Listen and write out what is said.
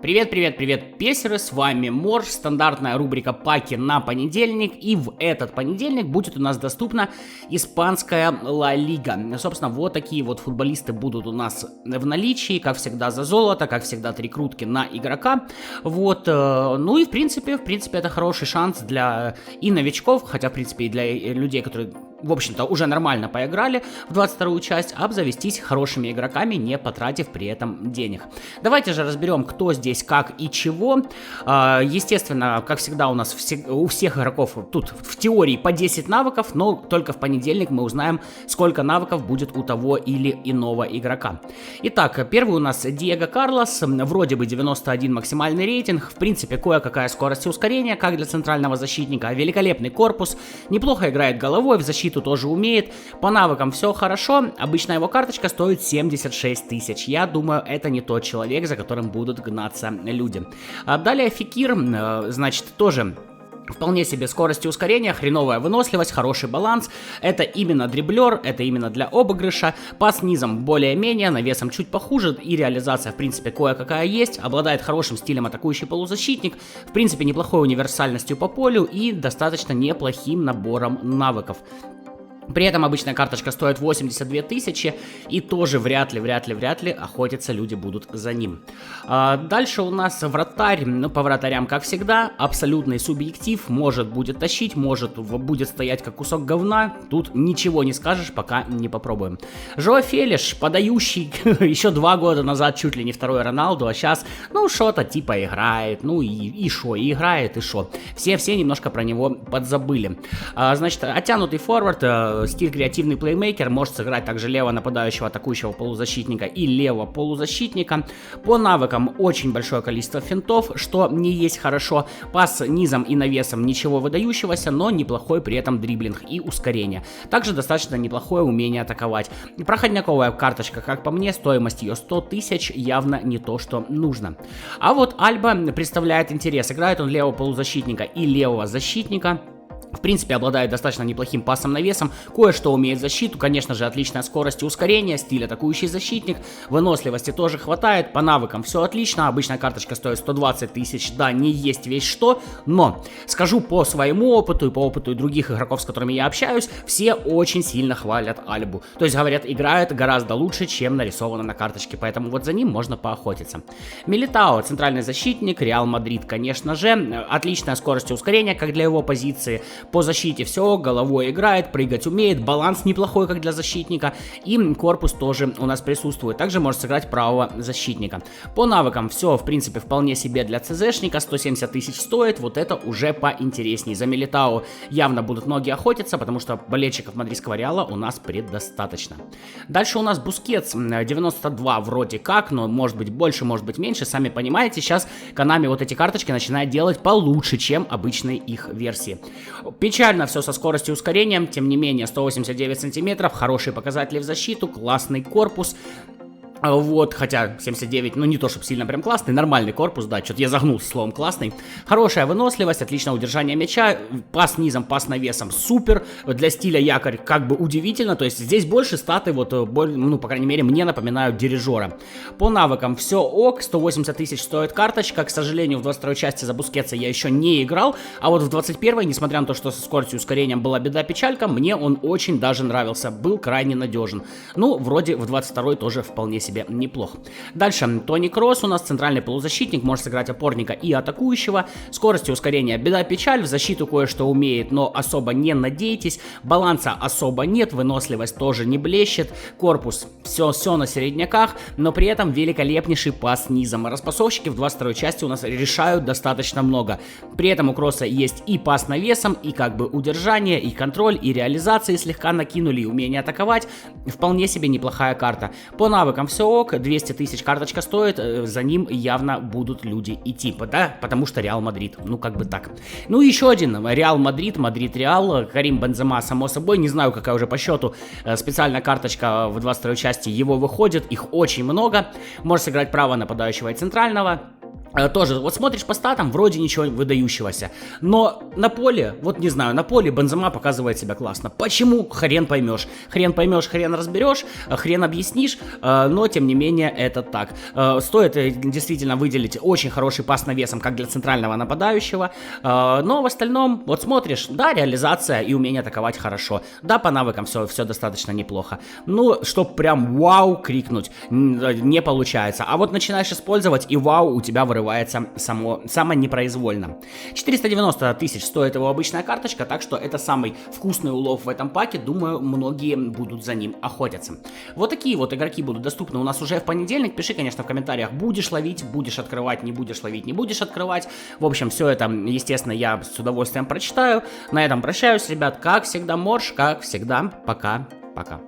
Привет, привет, привет, песеры, с вами Морж, стандартная рубрика паки на понедельник, и в этот понедельник будет у нас доступна испанская Ла Лига. Собственно, вот такие вот футболисты будут у нас в наличии, как всегда за золото, как всегда 3 крутки на игрока, вот, ну и в принципе это хороший шанс для и новичков, хотя в принципе и для людей, которые в общем-то, уже нормально поиграли в 22-ю часть, обзавестись хорошими игроками, не потратив при этом денег. Давайте же разберем, кто здесь, как и чего. Естественно, как всегда, у нас у всех игроков тут в теории по 10 навыков, но только в понедельник мы узнаем, сколько навыков будет у того или иного игрока. Итак, первый у нас Диего Карлос, вроде бы 91 максимальный рейтинг, в принципе, кое-какая скорость и ускорение, как для центрального защитника, великолепный корпус, неплохо играет головой, в защиту тоже умеет, по навыкам все хорошо, обычно его карточка стоит 76 тысяч, я думаю, это не тот человек, за которым будут гнаться люди. Далее Фекир, значит, тоже вполне себе скорость и ускорение, хреновая выносливость, хороший баланс, это именно дриблер, это именно для обыгрыша, пас низом более-менее, навесом чуть похуже, и реализация в принципе кое-какая есть, обладает хорошим стилем атакующий полузащитник, в принципе неплохой универсальностью по полю и достаточно неплохим набором навыков. При этом обычная карточка стоит 82 тысячи, и тоже вряд ли охотиться люди будут за ним. Дальше у нас вратарь, ну по вратарям как всегда, абсолютный субъектив, может будет тащить, может будет стоять как кусок говна, тут ничего не скажешь, пока не попробуем. Жоа Фелиш, подающий еще 2 года назад чуть ли не второй Роналду, а сейчас, ну что-то типа играет, ну и шо, и играет, и шо. Все немножко про него подзабыли. Значит, оттянутый форвард, стиль креативный плеймейкер, может сыграть также лево нападающего атакующего полузащитника и лево полузащитника. По навыкам очень большое количество финтов, что не есть хорошо. Пас низом и навесом ничего выдающегося, но неплохой при этом дриблинг и ускорение. Также достаточно неплохое умение атаковать. Проходняковая карточка, как по мне, стоимость ее 100 тысяч, явно не то, что нужно. А вот Альба представляет интерес. Играет он левого полузащитника и левого защитника. В принципе, обладает достаточно неплохим пасом-навесом, кое-что умеет защиту, конечно же, отличная скорость и ускорение, стиль атакующий защитник, выносливости тоже хватает, по навыкам все отлично, обычная карточка стоит 120 тысяч, да, не есть весь что, но скажу по своему опыту и по опыту других игроков, с которыми я общаюсь, все очень сильно хвалят Альбу, то есть, говорят, играет гораздо лучше, чем нарисовано на карточке, поэтому вот за ним можно поохотиться. Милитао, центральный защитник, Реал Мадрид, конечно же, отличная скорость и ускорение, как для его позиции. По защите все, головой играет, прыгать умеет, баланс неплохой, как для защитника, и корпус тоже у нас присутствует. Также может сыграть правого защитника. По навыкам все, в принципе, вполне себе для ЦЗшника, 170 тысяч стоит, вот это уже поинтересней. За Милитао явно будут многие охотиться, потому что болельщиков мадридского Реала у нас предостаточно. Дальше у нас Бускетс, 92 вроде как, но может быть больше, может быть меньше, сами понимаете, сейчас Konami вот эти карточки начинает делать получше, чем обычные их версии. Печально все со скоростью и ускорением, тем не менее 189 сантиметров, хорошие показатели в защиту, классный корпус. Вот, хотя 79, ну не то чтобы сильно прям классный, нормальный корпус, да, что-то я загнулся словом классный. Хорошая выносливость, отличное удержание мяча, пас низом, пас навесом, супер. Для стиля якорь как бы удивительно, то есть здесь больше статы, вот, ну по крайней мере мне напоминают дирижера. По навыкам все ок, 180 тысяч стоит карточка, к сожалению в 22-й части за Бускетса я еще не играл, а вот в 21-й, несмотря на то, что со скоростью и ускорением была беда-печалька, мне он очень даже нравился, был крайне надежен. Ну, вроде в 22-й тоже вполне себе неплохо. Дальше Тони Кросс у нас центральный полузащитник, может сыграть опорника и атакующего. Скорость и ускорение беда-печаль, в защиту кое-что умеет, но особо не надейтесь. Баланса особо нет, выносливость тоже не блещет. Корпус все на середняках, но при этом великолепнейший пас низом. Распасовщики в 22-й части у нас решают достаточно много. При этом у Кросса есть и пас навесом, и как бы удержание, и контроль, и реализации слегка накинули, и умение атаковать. Вполне себе неплохая карта. По навыкам все ок, 200 тысяч карточка стоит, за ним явно будут люди идти, да, потому что Реал Мадрид, ну как бы так. Ну еще один, Реал Мадрид, Мадрид-Реал, Карим Бензема, само собой, не знаю какая уже по счету специальная карточка в 22-й части его выходит, их очень много, может сыграть право нападающего и центрального. Тоже, вот смотришь по статам, вроде ничего выдающегося, но на поле, вот не знаю, на поле Бензема показывает себя классно. Почему? Хрен поймешь, хрен разберешь, хрен объяснишь, но тем не менее это так. Стоит действительно выделить очень хороший пас навесом, как для центрального нападающего, но в остальном, вот смотришь, да, реализация и умение атаковать хорошо, да, по навыкам все достаточно неплохо, ну, чтоб прям вау крикнуть, не получается, а вот начинаешь использовать и вау у тебя вырывается само непроизвольно. 490 тысяч стоит его обычная карточка, так что это самый вкусный улов в этом паке, думаю, многие будут за ним охотиться. Вот такие вот игроки будут доступны у нас уже в понедельник, пиши, конечно, в комментариях, будешь ловить, будешь открывать, не будешь ловить, не будешь открывать, в общем, все это, естественно, я с удовольствием прочитаю. На этом прощаюсь, ребят, как всегда, Морж, как всегда, пока-пока.